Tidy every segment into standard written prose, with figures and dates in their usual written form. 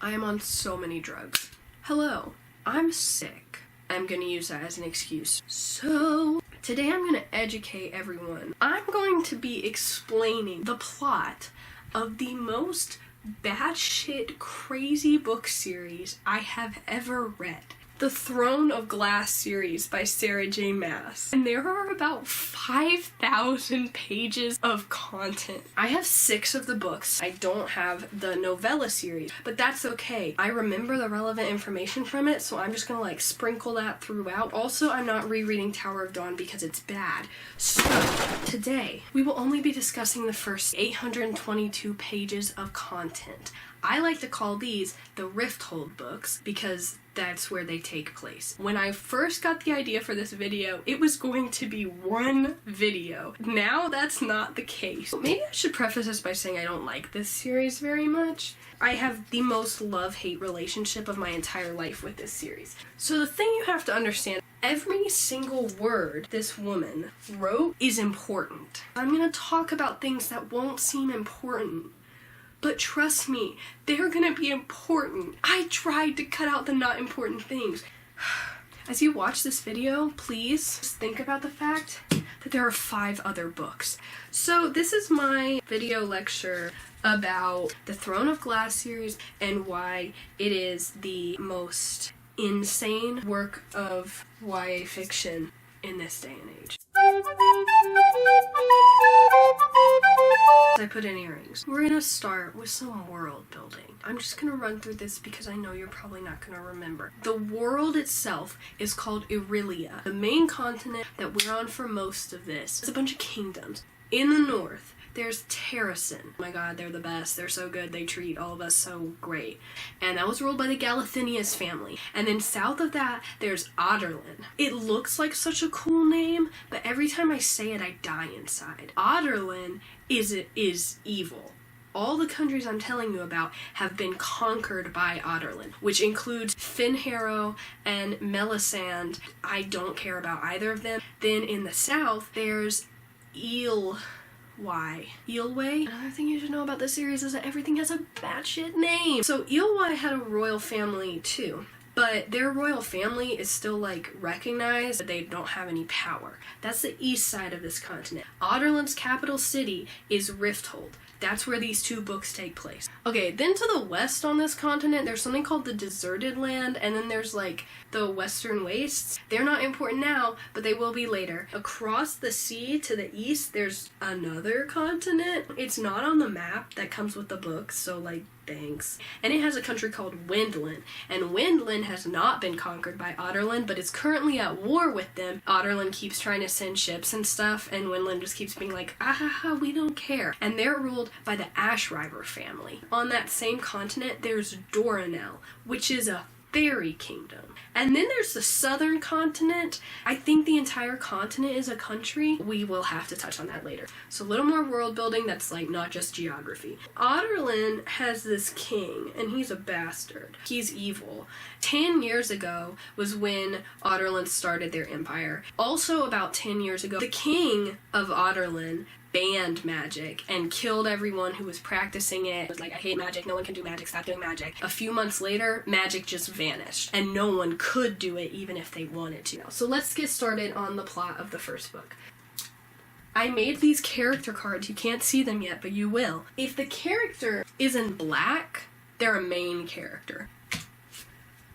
I am on so many drugs. Hello, I'm sick. I'm gonna use that as an excuse. So, today I'm gonna educate everyone. I'm going to be explaining the plot of the most batshit crazy book series I have ever read. The Throne of Glass series by Sarah J. Maas. And there are about 5,000 pages of content. I have 6 of the books. I don't have the novella series, but that's okay. I remember the relevant information from it, so I'm just gonna like sprinkle that throughout. Also, I'm not rereading Tower of Dawn because it's bad. So, today, we will only be discussing the first 822 pages of content. I like to call these the Rifthold books because that's where they take place. When I first got the idea for this video, it was going to be one video. Now that's not the case. Maybe I should preface this by saying I don't like this series very much. I have the most love-hate relationship of my entire life with this series. So the thing you have to understand, every single word this woman wrote is important. I'm gonna talk about things that won't seem important, but trust me, they're gonna be important. I tried to cut out the not important things. As you watch this video, please just think about the fact that there are 5 other books. So this is my video lecture about the Throne of Glass series and why it is the most insane work of YA fiction in this day and age. I put in earrings. We're gonna start with some world building. I'm just gonna run through this because I know you're probably not gonna remember. The world itself is called Irelia. The main continent that we're on for most of this is a bunch of kingdoms. In the north, there's Terrasen. Oh my god, they're the best. They're so good. They treat all of us so great. And that was ruled by the Galathinius family. And then south of that, there's Aderlin. It looks like such a cool name, but every time I say it, I die inside. Aderlin is evil. All the countries I'm telling you about have been conquered by Aderlin, which includes Finharrow and Melisande. I don't care about either of them. Then in the south, there's Eelway. Another thing you should know about this series is that everything has a batshit name. So Eelway had a royal family too, but their royal family is still like recognized, but they don't have any power. That's the east side of this continent. Aderlin's capital city is Rifthold. That's where these 2 books take place. Okay, then to the west on this continent, there's something called the Deserted Land, and then there's like the Western Wastes. They're not important now, but they will be later. Across the sea to the east, there's another continent. It's not on the map that comes with the books, so like, thanks. And it has a country called Wendlin, and Wendlin has not been conquered by Aderlin, but is currently at war with them. Aderlin keeps trying to send ships and stuff, and Wendlin just keeps being like, we don't care. And they're ruled by the Ashriver family. On that same continent, there's Doranel, which is a fairy kingdom. And then there's the southern continent. I think the entire continent is a country. We will have to touch on that later. So a little more world building that's like not just geography. Aderlin has this king, and he's a bastard. He's evil. 10 years ago was when Aderlin started their empire. Also about 10 years ago, the king of Aderlin banned magic and killed everyone who was practicing it. It was like, I hate magic, no one can do magic, stop doing magic. A few months later, magic just vanished, and no one could do it even if they wanted to. So let's get started on the plot of the first book. I made these character cards. You can't see them yet, but you will. If the character isn't black, they're a main character.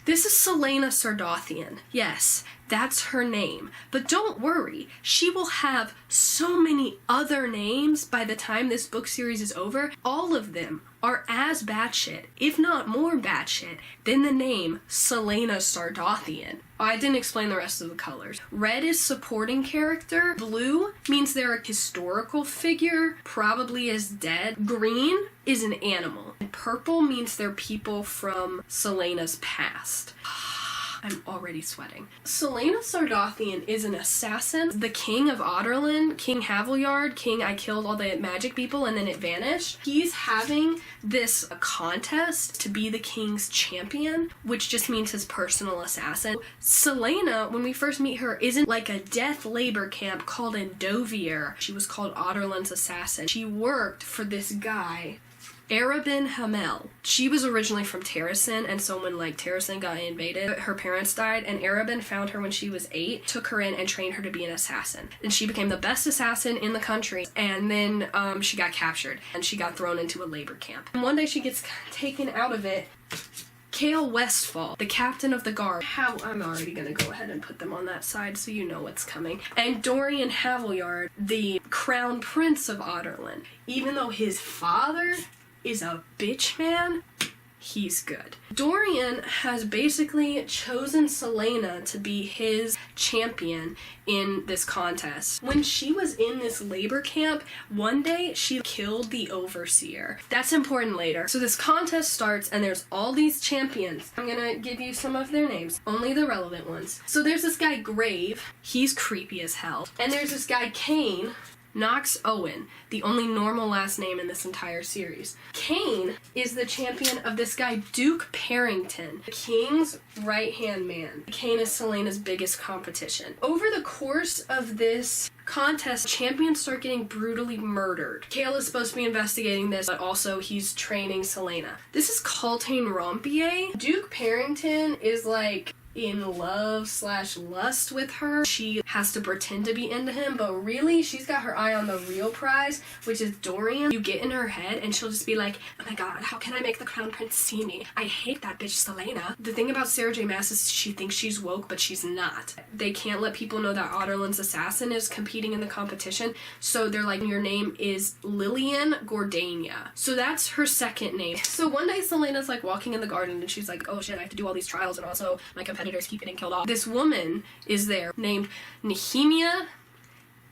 This is Celaena Sardothien. Yes, that's her name. But don't worry, she will have so many other names by the time this book series is over. All of them are as batshit, if not more batshit, than the name Celaena Sardothien. I didn't explain the rest of the colors. Red is supporting character. Blue means they're a historical figure, probably is dead. Green is an animal. And purple means they're people from Celaena's past. I'm already sweating. Celaena Sardothien is an assassin. The king of Aderlin, King Haviljard, king I killed all the magic people and then it vanished. He's having this contest to be the king's champion, which just means his personal assassin. Celaena, when we first meet her, isn't like a death labor camp called Endovier. She was called Aderlin's assassin. She worked for this guy Arabin Hamel. She was originally from Terrasen, and so when like Terrasen got invaded, her parents died, and Arabin found her when she was 8, took her in and trained her to be an assassin. And she became the best assassin in the country, and then she got captured, and she got thrown into a labor camp. And one day she gets taken out of it. Kale Westfall, the captain of the guard. I'm already gonna go ahead and put them on that side so you know what's coming. And Dorian Haviljard, the crown prince of Otterland. Even though his father is a bitch man, he's good. Dorian has basically chosen Celaena to be his champion in this contest. When she was in this labor camp, one day she killed the overseer. That's important later. So this contest starts and there's all these champions. I'm gonna give you some of their names, only the relevant ones. So there's this guy Grave, he's creepy as hell. And there's this guy Cain, Knox Owen, the only normal last name in this entire series. Cain is the champion of this guy Duke Parrington, the king's right-hand man. Cain is Celaena's biggest competition. Over the course of this contest, champions start getting brutally murdered. Kale is supposed to be investigating this, but also he's training Celaena. This is Cultain Rompier. Duke Parrington is like in love/lust with her. She has to pretend to be into him, but really she's got her eye on the real prize, which is Dorian. You get in her head and she'll just be like, oh my god, how can I make the crown prince see me? I hate that bitch Celaena. The thing about Sarah J Maas is she thinks she's woke, but she's not. They can't let people know that Otterland's assassin is competing in the competition, so they're like, your name is Lillian Gordania. So that's her second name. So one day Celaena's like walking in the garden and she's like, oh shit, I have to do all these trials and also my competitors keep getting killed off. This woman is there named Nehemia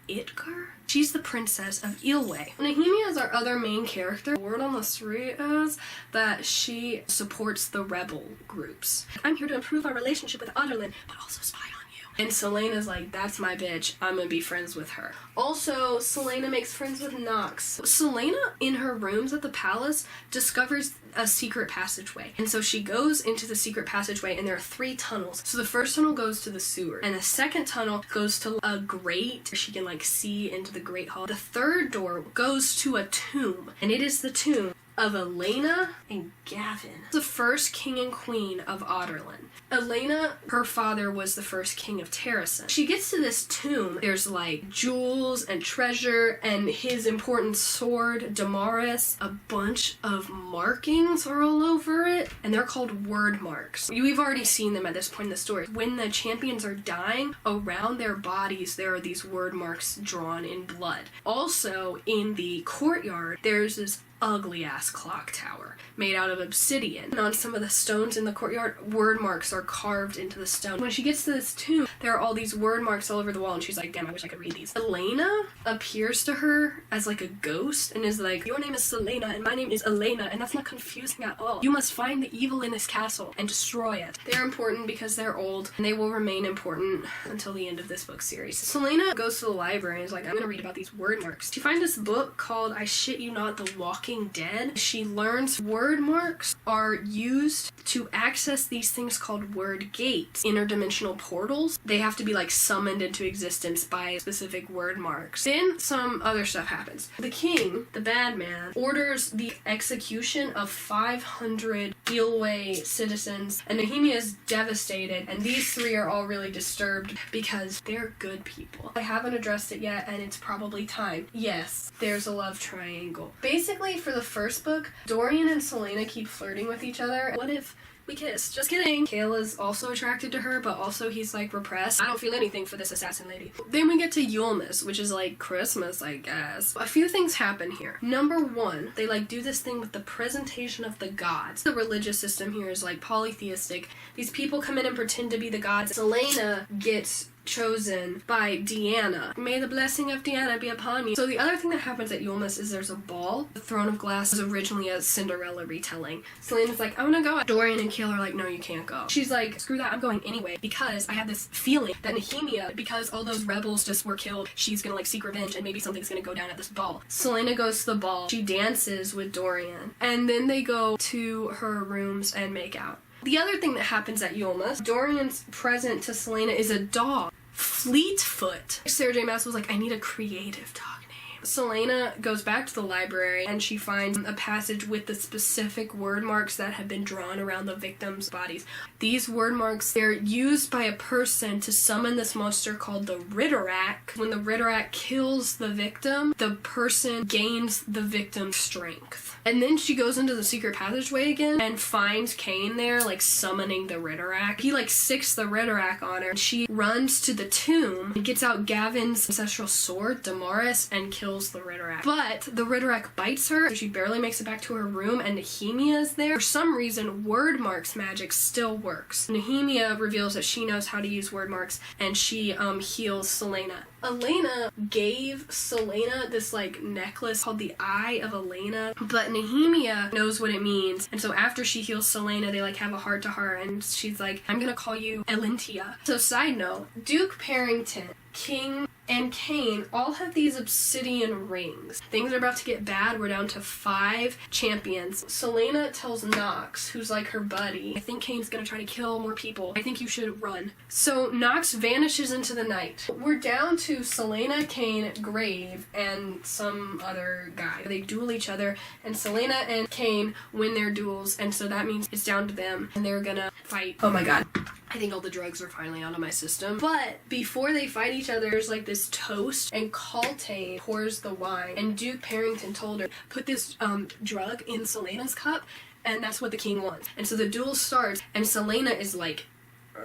Itgar? She's the princess of Ilwe. Nehemia is our other main character. The word on the street is that she supports the rebel groups. I'm here to improve our relationship with Otterland, but also spy on you. And Celaena's like, that's my bitch, I'm gonna be friends with her. Also, Celaena makes friends with Knox. Celaena, in her rooms at the palace, discovers a secret passageway. And so she goes into the secret passageway, and there are 3 tunnels. So the first tunnel goes to the sewer, and the second tunnel goes to a grate. She can like see into the great hall. The third door goes to a tomb, and it is the tomb of Elena and Gavin, the first king and queen of Otterland. Elena, her father was the first king of Terrasen. She gets to this tomb. There's like jewels and treasure and his important sword, Damaris. A bunch of markings are all over it, and they're called word marks. We've already seen them at this point in the story. When the champions are dying, around their bodies there are these word marks drawn in blood. Also, in the courtyard, there's this ugly ass clock tower made out of obsidian. And on some of the stones in the courtyard, word marks are carved into the stone. When she gets to this tomb, there are all these word marks all over the wall, and she's like, damn, I wish I could read these. Elena appears to her as like a ghost and is like, your name is Celaena and my name is Elena, and that's not confusing at all. You must find the evil in this castle and destroy it. They're important because they're old, and they will remain important until the end of this book series. Celaena goes to the library and is like, I'm gonna read about these word marks. She finds this book called, I shit you not, The Walking Dead. She learns word marks are used to access these things called word gates, interdimensional portals. They have to be like summoned into existence by specific word marks. Then some other stuff happens. The king, the bad man, orders the execution of 500 Ilwe citizens, and Nehemia is devastated, and these 3 are all really disturbed because they're good people. I haven't addressed it yet, and it's probably time. Yes, there's a love triangle. Basically, for the first book, Dorian and Celaena keep flirting with each other. What if we kiss? Just kidding. Kayla's also attracted to her, but also he's like repressed. I don't feel anything for this assassin lady. Then we get to Yulmus, which is like Christmas, I guess. A few things happen here. Number 1, they like do this thing with the presentation of the gods. The religious system here is like polytheistic. These people come in and pretend to be the gods. Celaena gets chosen by Deanna. May the blessing of Deanna be upon you. So the other thing that happens at Yulmus is there's a ball. The Throne of Glass is originally a Cinderella retelling. Celaena's like, I wanna go. Dorian and Kale are like, no, you can't go. She's like, screw that, I'm going anyway, because I have this feeling that Nehemia, because all those rebels just were killed, she's gonna like seek revenge and maybe something's gonna go down at this ball. Celaena goes to the ball. She dances with Dorian, and then they go to her rooms and make out. The other thing that happens at Yulmus, Dorian's present to Celaena is a dog. Fleetfoot. Sarah J Maas was like, I need a creative dog name. Selena goes back to the library and she finds a passage with the specific word marks that have been drawn around the victims' bodies. These word marks, they're used by a person to summon this monster called the Ritterak. When the Ritterak kills the victim, the person gains the victim's strength. And then she goes into the secret passageway again and finds Cain there, like, summoning the Ritterak. He, like, sicks the Ritterak on her. And she runs to the tomb and gets out Gavin's ancestral sword, Damaris, and kills the Ritterak. But the Ritterak bites her, so she barely makes it back to her room, and Nehemia is there. For some reason, word marks magic still works. Nehemia reveals that she knows how to use word marks, and she heals Selena. Elena gave Selena this, like, necklace called the Eye of Elena, but Nehemia knows what it means, and so after she heals Selena, they, like, have a heart-to-heart, and she's like, I'm gonna call you Elentia. So, side note, Duke Parrington, King, and Cain all have these obsidian rings. Things are about to get bad. We're down to 5 champions. Selena tells Nox, who's like her buddy, I think Cain's gonna try to kill more people. I think you should run. So Nox vanishes into the night. We're down to Selena, Cain, Grave, and some other guy. They duel each other, and Selena and Cain win their duels, and so that means it's down to them, and they're gonna fight. Oh my god. I think all the drugs are finally out of my system. But before they fight each other, there's like this toast, and Caltaine pours the wine, and Duke Parrington told her, put this drug in Selena's cup, and that's what the king wants. And so the duel starts, and Selena is like,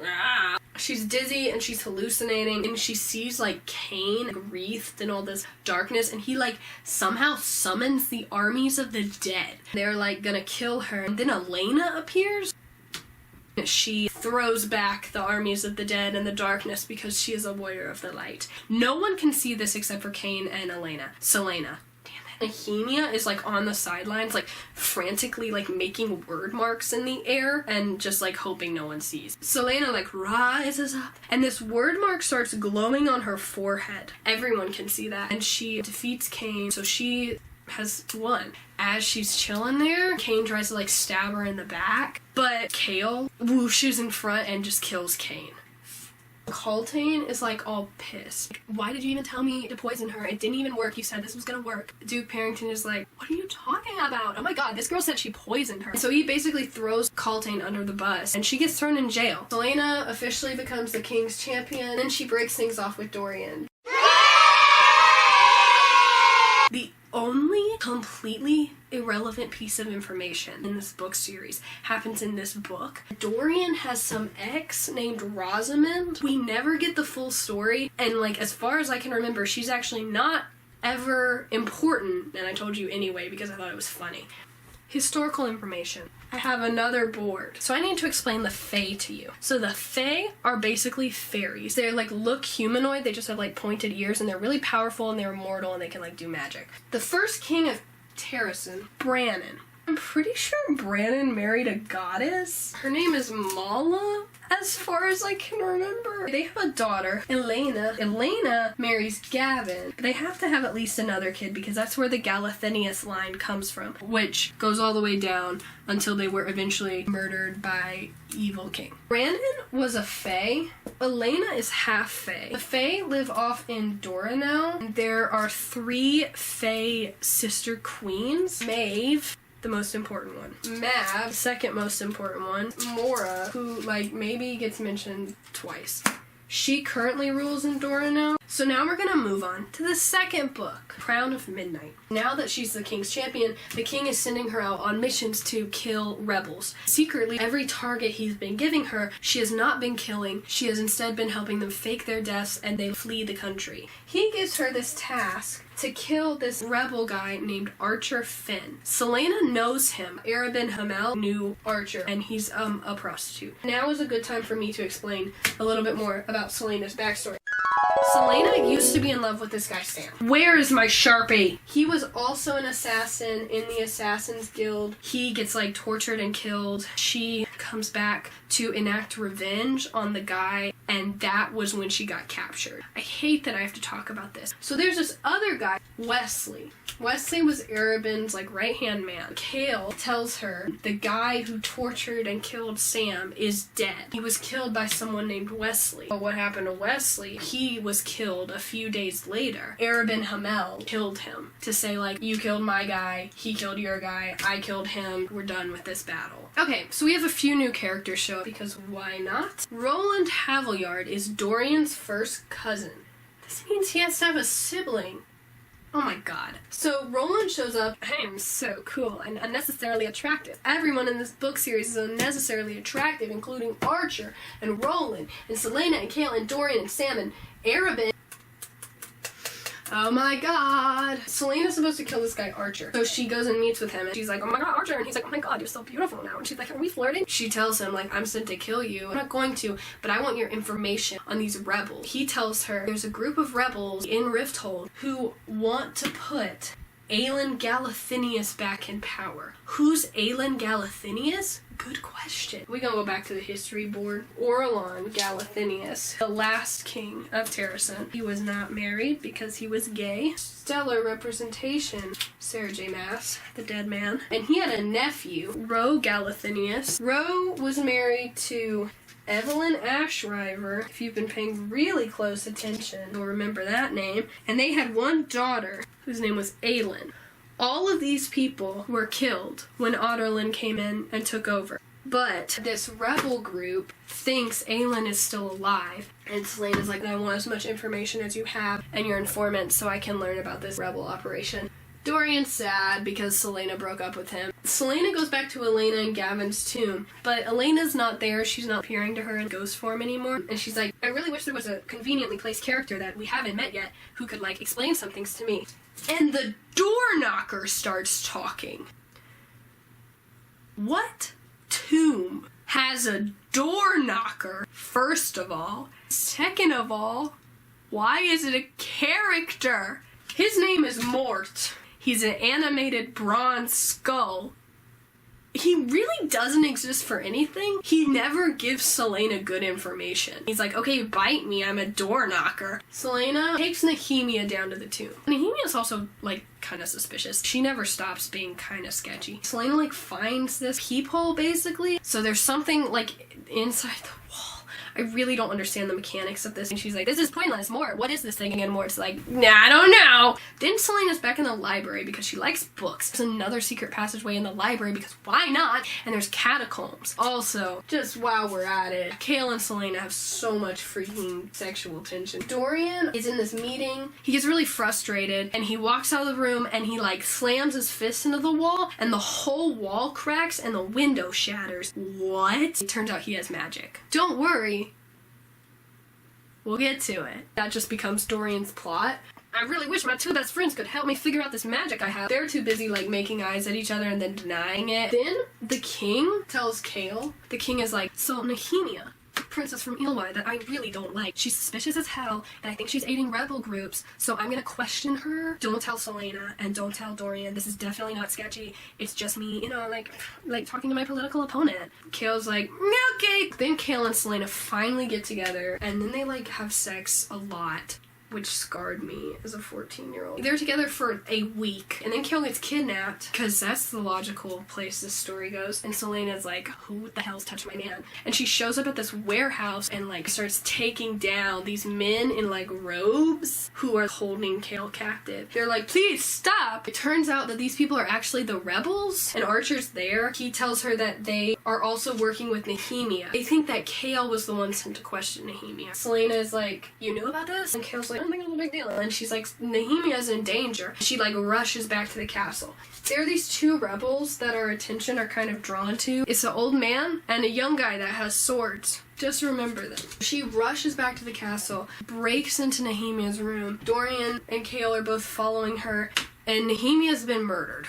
ah. She's dizzy and she's hallucinating, and she sees like Cain wreathed in all this darkness, and he like somehow summons the armies of the dead. They're like gonna kill her, and then Elena appears. She throws back the armies of the dead and the darkness because she is a warrior of the light. No one can see this except for Cain and Selena. Damn it. Nehemia is like on the sidelines, like frantically like making word marks in the air and just like hoping no one sees. Selena like rises up, and this word mark starts glowing on her forehead. Everyone can see that, and she defeats Cain, so she has won. As she's chilling there, Cain tries to like stab her in the back, but Kale whooshes in front and just kills Cain. Caltaine is like all pissed. Why did you even tell me to poison her? It didn't even work. You said this was gonna work. Duke Parrington is like, what are you talking about? Oh my god, this girl said she poisoned her. So he basically throws Caltaine under the bus, and she gets thrown in jail. Selena officially becomes the king's champion, and she breaks things off with Dorian. The only completely irrelevant piece of information in this book series happens in this book. Dorian has some ex named Rosamund. We never get the full story, and like as far as I can remember, she's actually not ever important, and I told you anyway because I thought it was funny. Historical information. I have another board. So I need to explain the Fae to you. So the Fae are basically fairies. They're like look humanoid, they just have like pointed ears, and they're really powerful, and they're immortal, and they can like do magic. The first king of Terrasen, Brannon. I'm pretty sure Brannon married a goddess. Her name is Mala, as far as I can remember. They have a daughter, Elena. Elena marries Gavin. They have to have at least another kid because that's where the Galathinius line comes from, which goes all the way down until they were eventually murdered by Evil King. Brannon was a Fae. Elena is half Fae. The Fae live off in Doranel. There are 3 Fae sister queens. Maeve, the most important one. Mav, second most important one. Mora, who like maybe gets mentioned twice. She currently rules in Doranel. So now we're gonna move on to the second book, Crown of Midnight. Now that she's the king's champion, the king is sending her out on missions to kill rebels. Secretly, every target he's been giving her, she has not been killing. She has instead been helping them fake their deaths, and they flee the country. He gives her this task to kill this rebel guy named Archer Finn. Selena knows him. Arabin Hamel knew Archer, and he's a prostitute. Now is a good time for me to explain a little bit more about Selena's backstory. Selena used to be in love with this guy, Sam. Where is my Sharpie? He was also an assassin in the Assassin's Guild. He gets like tortured and killed. She comes back to enact revenge on the guy, and that was when she got captured. I hate that I have to talk about this. So there's this other guy, Wesley. Wesley was Arabin's like right-hand man. Kale tells her the guy who tortured and killed Sam is dead. He was killed by someone named Wesley. But what happened to Wesley? He was killed a few days later. Arabin Hamel killed him to say like, you killed my guy, he killed your guy, I killed him, we're done with this battle. Okay, so we have a few new characters show up because why not? Roland Havilyard is Dorian's first cousin. This means he has to have a sibling. Oh my god. So Roland shows up. I am so cool and unnecessarily attractive. Everyone in this book series is unnecessarily attractive, including Archer and Roland and Selena and Kale and Dorian and Sam and Arabin. Oh my god. Selena's supposed to kill this guy Archer. So she goes and meets with him and she's like, oh my god, Archer. And he's like, oh my god, you're so beautiful now. And she's like, are we flirting? She tells him like, I'm sent to kill you. I'm not going to, but I want your information on these rebels. He tells her there's a group of rebels in Rifthold who want to put Aelin Galathinius back in power. Who's Aelin Galathinius? Good question. We're gonna go back to the history board. Orlon Galathinius, the last king of Terrasen. He was not married because he was gay. Stellar representation. Sarah J. Maas, the dead man. And he had a nephew, Ro Galathinius. Ro was married to Evelyn Ashriver. If you've been paying really close attention, you'll remember that name. And they had one daughter whose name was Aelin. All of these people were killed when Otterlin came in and took over. But this rebel group thinks Aelin is still alive. And Selena's like, I want as much information as you have and your informants so I can learn about this rebel operation. Dorian's sad because Selena broke up with him. Selena goes back to Elena and Gavin's tomb, but Elena's not there. She's not appearing to her in ghost form anymore. And she's like, I really wish there was a conveniently placed character that we haven't met yet who could, like, explain some things to me. And the door knocker starts talking. What tomb has a door knocker, first of all? Second of all, why is it a character? His name is Mort. He's an animated bronze skull. He really doesn't exist for anything. He never gives Selena good information. He's like, okay, bite me, I'm a door knocker. Selena takes Nehemia down to the tomb. Nehemia's also, like, kind of suspicious. She never stops being kind of sketchy. Selena, like, finds this peephole, basically. So there's something, like, inside the wall. I really don't understand the mechanics of this. And she's like, this is pointless. Mort, what is this thing again? Mort's like, nah, I don't know. Then Selena's back in the library because she likes books. There's another secret passageway in the library because why not? And there's catacombs. Also, just while we're at it, Kale and Selena have so much freaking sexual tension. Dorian is in this meeting. He gets really frustrated and he walks out of the room and he like slams his fist into the wall and the whole wall cracks and the window shatters. What? It turns out he has magic. Don't worry. We'll get to it. That just becomes Dorian's plot. I really wish my two best friends could help me figure out this magic I have. They're too busy, like, making eyes at each other and then denying it. Then the king tells Kale. The king is like, so Nehemia, the princess from Ilwai that I really don't like. She's suspicious as hell, and I think she's aiding rebel groups, so I'm gonna question her. Don't tell Selena, and don't tell Dorian. This is definitely not sketchy. It's just me, you know, like talking to my political opponent. Kale's like, okay. Then Kale and Selena finally get together, and then they, like, have sex a lot, which scarred me as a 14-year-old. They're together for a week, and then Kale gets kidnapped, because that's the logical place this story goes. And Selena's like, who the hell's touched my man? And she shows up at this warehouse and, like, starts taking down these men in, like, robes who are holding Kale captive. They're like, please stop! It turns out that these people are actually the rebels, and Archer's there. He tells her that they are also working with Nehemia. They think that Kale was the one sent to question Nehemia. Selena is like, you knew about this? And Kale's like, I don't think it was a big deal. And she's like, Nehemia's in danger. She, like, rushes back to the castle. There are these two rebels that our attention are kind of drawn to. It's an old man and a young guy that has swords. Just remember them. She rushes back to the castle, breaks into Nehemia's room. Dorian and Kale are both following her, and Nehemia's been murdered.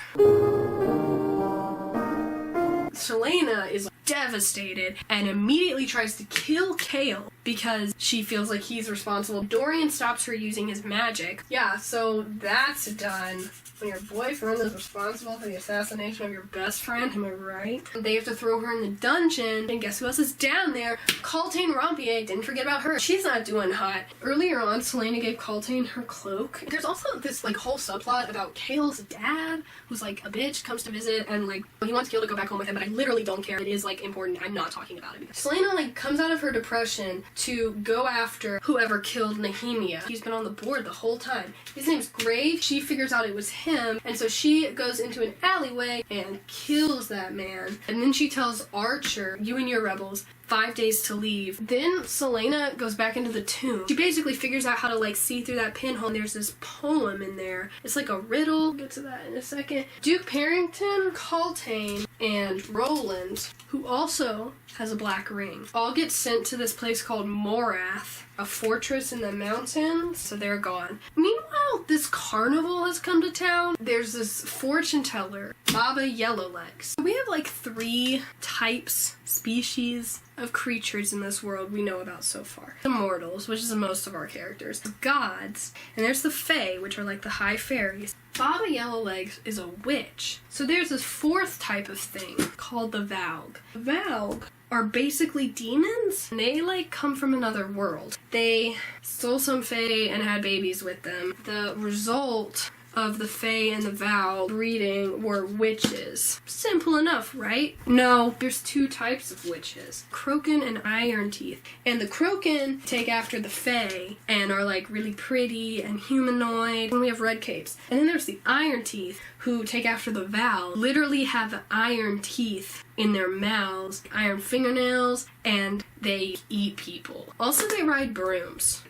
Selena is like, devastated and immediately tries to kill Kale because she feels like he's responsible. Dorian stops her using his magic. Yeah, so that's done. When your boyfriend is responsible for the assassination of your best friend, am I right? They have to throw her in the dungeon, and guess who else is down there? Coltane Rompier, didn't forget about her. She's not doing hot. Earlier on, Selena gave Coltane her cloak. There's also this, like, whole subplot about Kale's dad, who's, like, a bitch, comes to visit, and, like, he wants Kale to go back home with him, but I literally don't care. It is, like, important. I'm not talking about it. Because Selena, like, comes out of her depression to go after whoever killed Nehemia. He's been on the board the whole time. His name's Grave. She figures out it was him, and so she goes into an alleyway and kills that man. And then she tells Archer, you and your rebels, 5 days to leave. Then Selena goes back into the tomb. She basically figures out how to, like, see through that pinhole, and there's this poem in there. It's like a riddle. We'll get to that in a second. Duke Parrington, Coltane, and Roland, who also has a black ring, all get sent to this place called Morath, a fortress in the mountains, so they're gone. Meanwhile, this carnival has come to town. There's this fortune teller, Baba Yellowlegs. We have like 3 types, species of creatures in this world we know about so far. The mortals, which is the most of our characters. The gods, and there's the fae, which are like the high fairies. Baba Yellowlegs is a witch. So there's this 4th type of thing called the Valg. The Valg are basically demons, and they, like, come from another world. They stole some fae and had babies with them. The result of the fae and the Valg breeding were witches. Simple enough, right? No, there's 2 types of witches. Croaken and Iron Teeth. And the Croaken take after the fae and are, like, really pretty and humanoid. And we have red capes. And then there's the Iron Teeth, who take after the Valg, literally have iron teeth in their mouths, iron fingernails, and they eat people. Also, they ride brooms.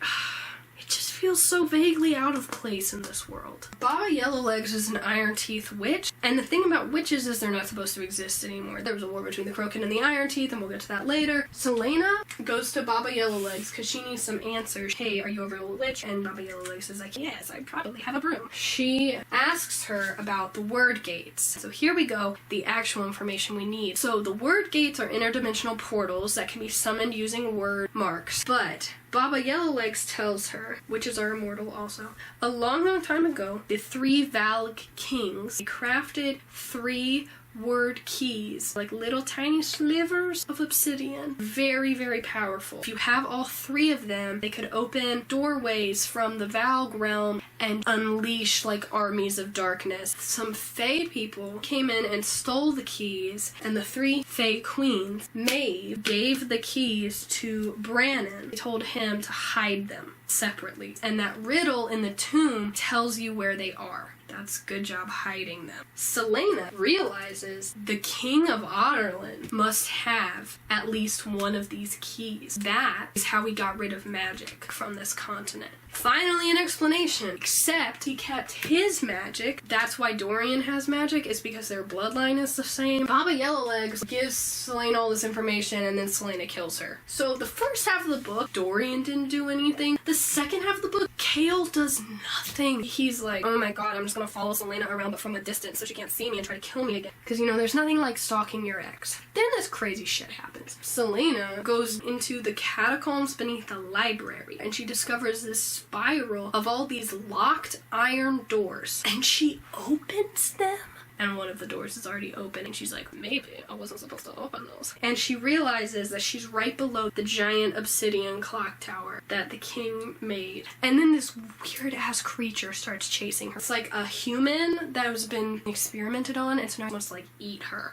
It just feels so vaguely out of place in this world. Baba Yellowlegs is an Iron Teeth witch, and the thing about witches is they're not supposed to exist anymore. There was a war between the Croaken and the Iron Teeth, and we'll get to that later. Selena goes to Baba Yellowlegs because she needs some answers. Hey, are you a real witch? And Baba Yellowlegs is like, yes, I probably have a broom. She asks her about the word gates. So here we go, the actual information we need. So the word gates are interdimensional portals that can be summoned using word marks, but Baba Yellowlegs tells her, witches are immortal also, a long, long time ago, the 3 Valg kings crafted 3 word keys, like little tiny slivers of obsidian. Very, very powerful. If you have all 3 of them, they could open doorways from the Valg realm and unleash, like, armies of darkness. Some fae people came in and stole the keys, and the 3 fae queens, Maeve, gave the keys to Brannon. They told him to hide them separately. And that riddle in the tomb tells you where they are. That's a good job hiding them. Selena realizes the King of Otterland must have at least one of these keys. That is how we got rid of magic from this continent. Finally, an explanation. Except he kept his magic. That's why Dorian has magic, is because their bloodline is the same. Baba Yellowlegs gives Selena all this information, and then Selena kills her. So the first half of the book, Dorian didn't do anything. The second half of the book, Kale does nothing. He's like, oh my god, I'm just gonna follow Selena around but from a distance so she can't see me and try to kill me again. Because, you know, there's nothing like stalking your ex. Then this crazy shit happens. Selena goes into the catacombs beneath the library, and she discovers this spiral of all these locked iron doors, and she opens them, and one of the doors is already open, and she's like, maybe I wasn't supposed to open those. And she realizes that she's right below the giant obsidian clock tower that the king made. And then this weird-ass creature starts chasing her. It's like a human that has been experimented on, and so now it must, like, eat her.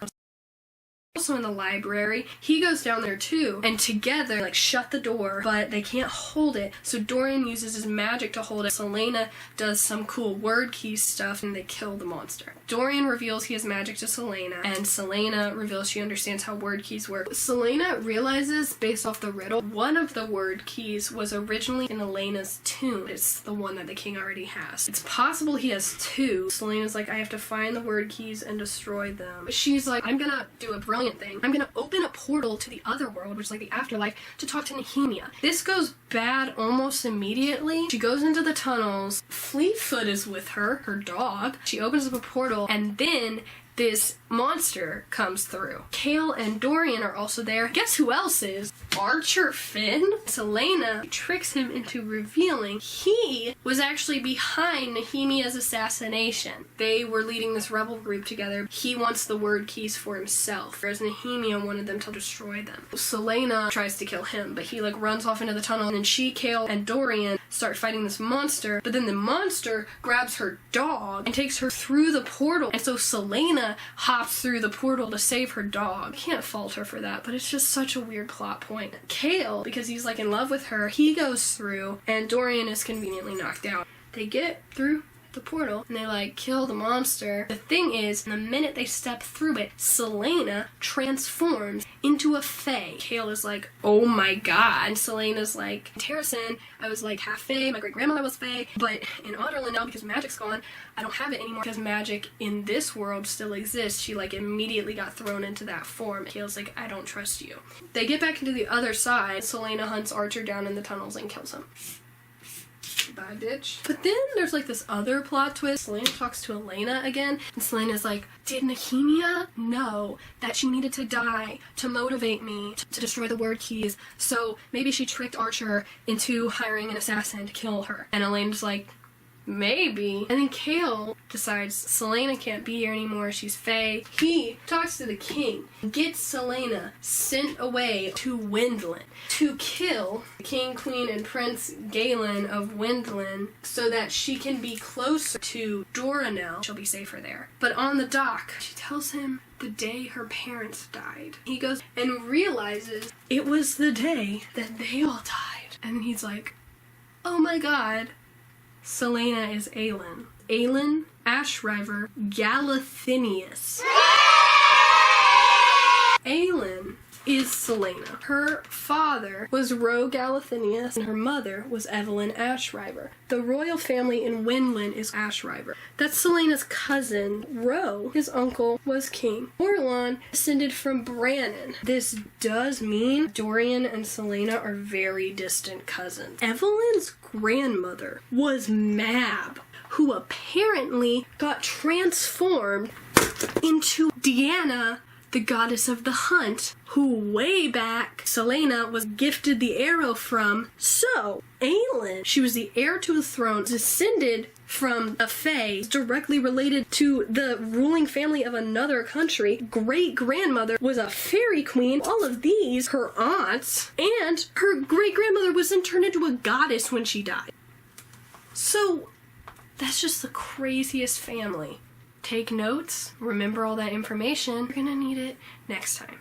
Also in the library, he goes down there too, and together, like, shut the door, but they can't hold it, so Dorian uses his magic to hold it. Selena does some cool word key stuff, and they kill the monster. Dorian reveals he has magic to Selena, and Selena reveals she understands how word keys work. Selena realizes, based off the riddle, one of the word keys was originally in Elena's tomb. It's the one that the king already has. It's possible he has 2. Selena's like, I have to find the word keys and destroy them. She's like, I'm gonna do a brilliant thing. I'm gonna open a portal to the other world, which is like the afterlife, to talk to Nehemia. This goes bad almost immediately. She goes into the tunnels. Fleetfoot is with her dog. She opens up a portal, and then this monster comes through. Kale and Dorian are also there. Guess who else is? Archer Finn. Selena tricks him into revealing he was actually behind Nehemia's assassination. They were leading this rebel group together. He wants the word keys for himself, whereas Nehemia wanted them to destroy them. Selena tries to kill him, but he runs off into the tunnel, and then she, Kale, and Dorian start fighting this monster, but then the monster grabs her dog and takes her through the portal, and so Selena hops through the portal to save her dog. I can't fault her for that, but it's just such a weird plot point. Kale, because he's in love with her, he goes through, and Dorian is conveniently knocked out. They get through the portal, and they kill the monster. The thing is, the minute they step through it, Selena transforms into a fae. Kale is oh my god. And Selena's Terracin, I was half fae, my great grandmother was fae, but in Otterland now, because magic's gone, I don't have it anymore because magic in this world still exists. She immediately got thrown into that form. Kale's I don't trust you. They get back into the other side. Selena hunts Archer down in the tunnels and kills him. Bye, bitch. But then there's this other plot twist. Selena talks to Elena again, and Selena's did Nehemia know that she needed to die to motivate me to destroy the word keys? So maybe she tricked Archer into hiring an assassin to kill her. And Elena's maybe. And then Kale decides Selena can't be here anymore, she's fae. He talks to the king, gets Selena sent away to Windland to kill the king, queen, and Prince Galen of Windland so that she can be closer to Doranel. She'll be safer there. But on the dock, she tells him the day her parents died. He goes and realizes it was the day that they all died. And he's oh my god, Selena is Aelin. Aelin Ashriver Galathinius. Aelin is Selena. Her father was Ro Galathinius, and her mother was Evelyn Ashriver. The royal family in Windland is Ashriver. That's Selena's cousin. Ro, his uncle, was king. Orlon descended from Brannon. This does mean Dorian and Selena are very distant cousins. Evelyn's grandmother was Mab, who apparently got transformed into Deanna, the goddess of the hunt, who way back Selena was gifted the arrow from. So, Aelin, she was the heir to the throne, descended from a fae, directly related to the ruling family of another country. Great-grandmother was a fairy queen. All of these, her aunts, and her great-grandmother was then turned into a goddess when she died. So, that's just the craziest family. Take notes, remember all that information. You're gonna need it next time.